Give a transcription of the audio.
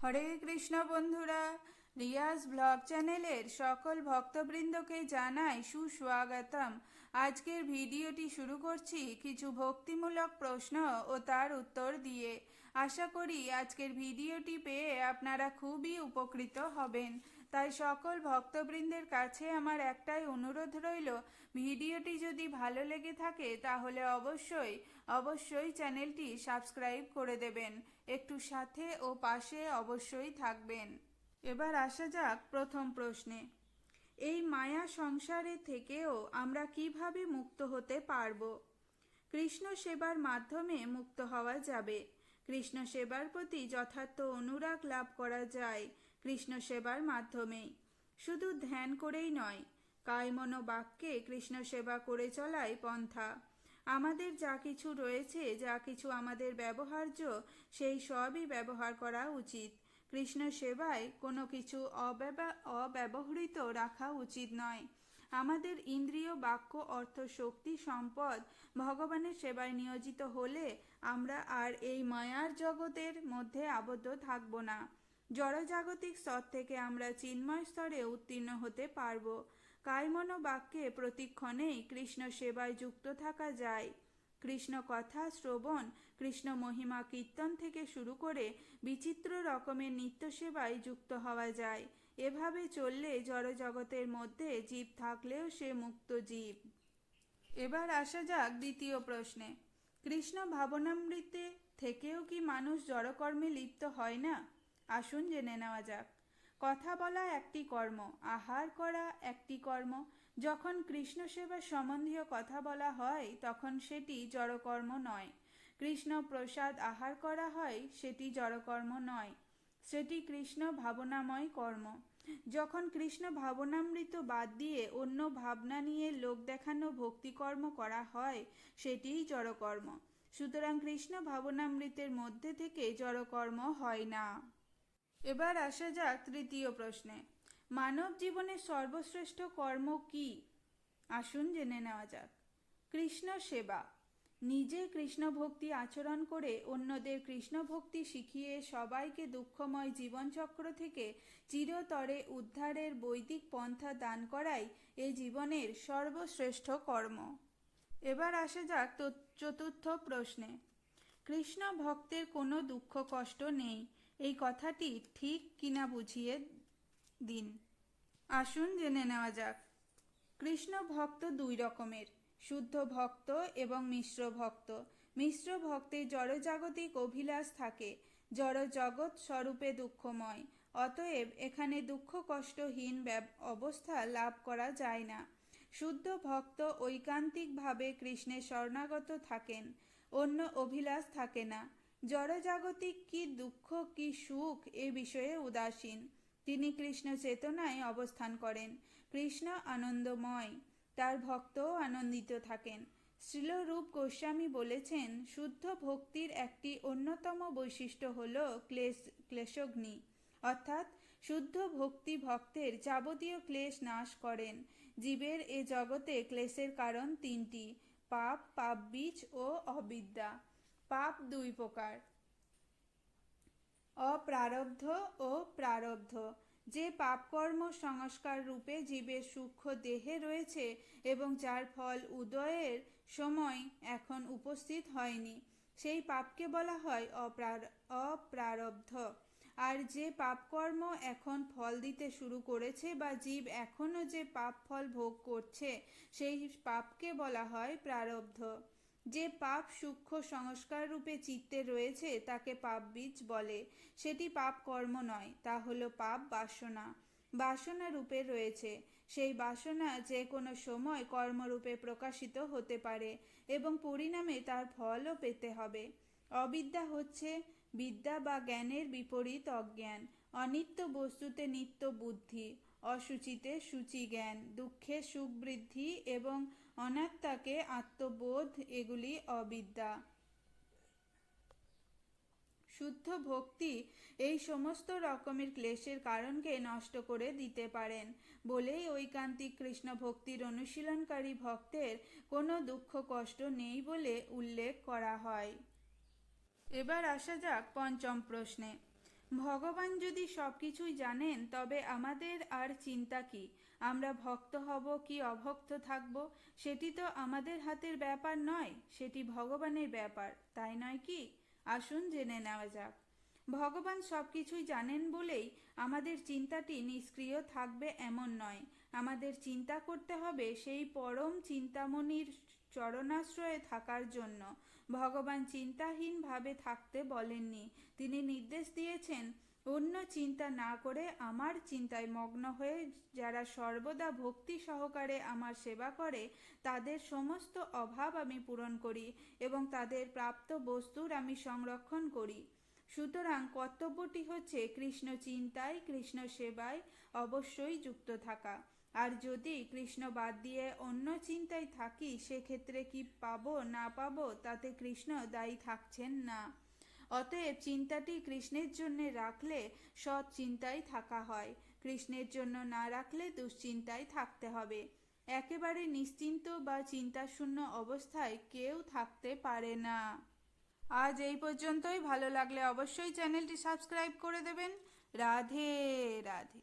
হরে কৃষ্ণ বন্ধুরা, রিয়াজ ব্লগ চ্যানেলের সকল ভক্তবৃন্দকে জানাই সুস্বাগতম। আজকের ভিডিওটি শুরু করছি কিছু ভক্তিমূলক প্রশ্ন ও তার উত্তর দিয়ে। আশা করি আজকের ভিডিওটি পেয়ে আপনারা খুবই উপকৃত হবেন। তাই সকল ভক্তবৃন্দের কাছে আমার একটাই অনুরোধ রইল, ভিডিওটি যদি ভালো লেগে থাকে তাহলে অবশ্যই চ্যানেলটি সাবস্ক্রাইব করে দেবেন। একটু সাথে ও পাশে অবশ্যই থাকবেন। এবার আসা যাক প্রথম প্রশ্নে। এই মায়া সংসারে থেকেও আমরা কিভাবে মুক্ত হতে পারব? কৃষ্ণ সেবার মাধ্যমে মুক্ত হওয়া যাবে। কৃষ্ণ সেবার প্রতি যথার্থ অনুরাগ লাভ করা যায় কৃষ্ণ সেবার মাধ্যমেই। শুধু ধ্যান করেই নয়, কায় মন বাক্যে কৃষ্ণ সেবা করে চলাই পন্থা। আমাদের যা কিছু রয়েছে, যা কিছু আমাদের ব্যবহার্য, সেই সবই ব্যবহার করা উচিত। কৃষ্ণ সেবায় কোনো কিছু অব্যবহৃত রাখা উচিত নয়। আমাদের ইন্দ্রিয়, বাক্য, অর্থ, শক্তি, সম্পদ ভগবানের সেবায় নিয়োজিত হলে আমরা আর এই মায়ার জগতের মধ্যে আবদ্ধ থাকব না। জড়জাগতিক স্তর থেকে আমরা চিন্ময় স্তরে উত্তীর্ণ হতে পারব। কায়মন বাক্যে প্রতিক্ষণেই কৃষ্ণ সেবায় যুক্ত থাকা যায়। কৃষ্ণ কথা শ্রবণ, কৃষ্ণ মহিমা কীর্তন থেকে শুরু করে বিচিত্র রকমের নিত্য সেবায় যুক্ত হওয়া যায়। এভাবে চললে জড়জগতের মধ্যে জীব থাকলেও সে মুক্ত জীব। এবার আসা যাক দ্বিতীয় প্রশ্নে। কৃষ্ণ ভাবনামৃতে থেকেও কি মানুষ জড়কর্মে লিপ্ত হয় না? আসুন জেনে নেওয়া যাক। কথা বলা একটি কর্ম, আহার করা একটি কর্ম। যখন কৃষ্ণ সেবা সম্বন্ধীয় কথা বলা হয় তখন সেটি জড়কর্ম নয়। কৃষ্ণ প্রসাদ আহার করা হয়, সেটি জড়কর্ম নয়, সেটি কৃষ্ণ ভাবনাময় কর্ম। যখন কৃষ্ণ ভাবনামৃত বাদ দিয়ে অন্য ভাবনা নিয়ে লোক দেখানো ভক্তিকর্ম করা হয়, সেটিই জড়কর্ম। সুতরাং কৃষ্ণ ভাবনামৃতের মধ্যে থেকে জড়কর্ম হয় না। এবার আসা যাক তৃতীয় প্রশ্নে। মানব জীবনের সর্বশ্রেষ্ঠ কর্ম কি? আসুন জেনে নেওয়া যাক। কৃষ্ণ সেবা। নিজে কৃষ্ণ ভক্তি আচরণ করে অন্যদের কৃষ্ণ ভক্তি শিখিয়ে সবাইকে দুঃখময় জীবনচক্র থেকে চিরতরে উদ্ধারের বৈদিক পন্থা দান করাই এ জীবনের সর্বশ্রেষ্ঠ কর্ম। এবার আসা যাক চতুর্থ প্রশ্নে। কৃষ্ণ ভক্তের কোনো দুঃখ কষ্ট নেই, এই কথাটি ঠিক কিনা বুঝিয়ে দিন। আসুন জেনে নেওয়া যাক। কৃষ্ণ ভক্ত দুই রকমের, শুদ্ধ ভক্ত এবং মিশ্র ভক্ত। মিশ্র ভক্তে জড়জাগতিক অভিলাষ থাকে, জড়জগৎ স্বরূপে দুঃখময়। অতএব এখানে দুঃখ কষ্টহীন অবস্থা লাভ করা যায় না। শুদ্ধ ভক্ত ঐকান্তিকভাবে কৃষ্ণের শরণাগত থাকেন, অন্য অভিলাষ থাকে না। জড়জাগতিক কি দুঃখ কি সুখ এ বিষয়ে উদাসীন। তিনি কৃষ্ণ চেতনায় অবস্থান করেন। কৃষ্ণ আনন্দময়, তার ভক্তও আনন্দিত থাকেন। শ্রীল রূপ গোস্বামী বলেছেন, শুদ্ধ ভক্তির একটি অন্যতম বৈশিষ্ট্য হল ক্লেশগ্নি, অর্থাৎ শুদ্ধ ভক্তি ভক্তের যাবতীয় ক্লেশ নাশ করেন। জীবের এ জগতে ক্লেশের কারণ তিনটি: পাপ, পাপ বীজ ও অবিদ্যা। পাপ দুই প্রকার: অপ্রারব্ধ ও প্রারব্ধ। যে পাপকর্ম সংস্কার রূপে জীবের সূক্ষ্ম দেহে রয়েছে এবং যার ফল উদয়ের সময় এখন উপস্থিত হয়নি, সেই পাপকে বলা হয় অপ্রারব্ধ। আর যে পাপকর্ম এখন ফল দিতে শুরু করেছে বা জীব এখনও যে পাপ ফল ভোগ করছে, সেই পাপকে বলা হয় প্রারব্ধ। যে পাপ সূক্ষ্ম সংস্কার রূপে চিত্তে রয়েছে তাকে পাপ বীজ বলে। সেটি পাপ কর্ম নয়, তা হলো পাপ বাসনা। বাসনা রূপে রয়েছে, সেই বাসনা যে কোনো সময় কর্মরূপে প্রকাশিত হতে পারে এবং পরিণামে তার ফলও পেতে হবে। অবিদ্যা হচ্ছে বিদ্যা বা জ্ঞানের বিপরীত অজ্ঞান। অনিত্য বস্তুতে নিত্য বুদ্ধি, অসুচিতে সূচি জ্ঞান, দুঃখে সুখ বৃদ্ধি এবং অনাত্মাকে আত্মবোধ, এগুলি অবিদ্যা। শুদ্ধ ভক্তি এই সমস্ত রকমের ক্লেশের কারণকে নষ্ট করে দিতে পারেন বলেই ঐকান্তিক কৃষ্ণ ভক্তির অনুশীলনকারী ভক্তের কোনো দুঃখ কষ্ট নেই বলে উল্লেখ করা হয়। এবার আসা যাক পঞ্চম প্রশ্নে। ভগবান যদি সব কিছুই জানেন তবে আমাদের আর চিন্তা কি? আমরা ভক্ত হব কি অভক্ত থাকব সেটি তো আমাদের হাতের ব্যাপার নয়, সেটি ভগবানের ব্যাপার, তাই নয় কি? আসুন জেনে নেওয়া যাক। ভগবান সব কিছুই জানেন বলেই আমাদের চিন্তাটি নিষ্ক্রিয় থাকবে এমন নয়। আমাদের চিন্তা করতে হবে সেই পরম চিন্তামণির চরণাশ্রয়ে থাকার জন্য। ভগবান চিন্তাহীনভাবে থাকতে বলেননি, তিনি নির্দেশ দিয়েছেন অন্য চিন্তা না করে আমার চিন্তায় মগ্ন হয়ে যারা সর্বদা ভক্তি সহকারে আমার সেবা করে তাদের সমস্ত অভাব আমি পূরণ করি এবং তাদের প্রাপ্ত বস্তুর আমি সংরক্ষণ করি। সুতরাং কর্তব্যটি হচ্ছে কৃষ্ণ চিন্তায়, কৃষ্ণ সেবায় অবশ্যই যুক্ত থাকা। আর যদি কৃষ্ণ বাদ দিয়ে অন্য চিন্তায় থাকি সেক্ষেত্রে কি পাবো না পাবো তাতে কৃষ্ণ দায়ী থাকছেন না। অতএব চিন্তাটি কৃষ্ণের জন্য রাখলে সৎ চিন্তায় থাকা হয়, কৃষ্ণের জন্য না রাখলে দুশ্চিন্তায় থাকতে হবে। একেবারে নিশ্চিন্ত বা চিন্তাশূন্য অবস্থায় কেউ থাকতে পারে না। আজ এই পর্যন্তই। ভালো লাগলে অবশ্যই চ্যানেলটি সাবস্ক্রাইব করে দেবেন। রাধে রাধে।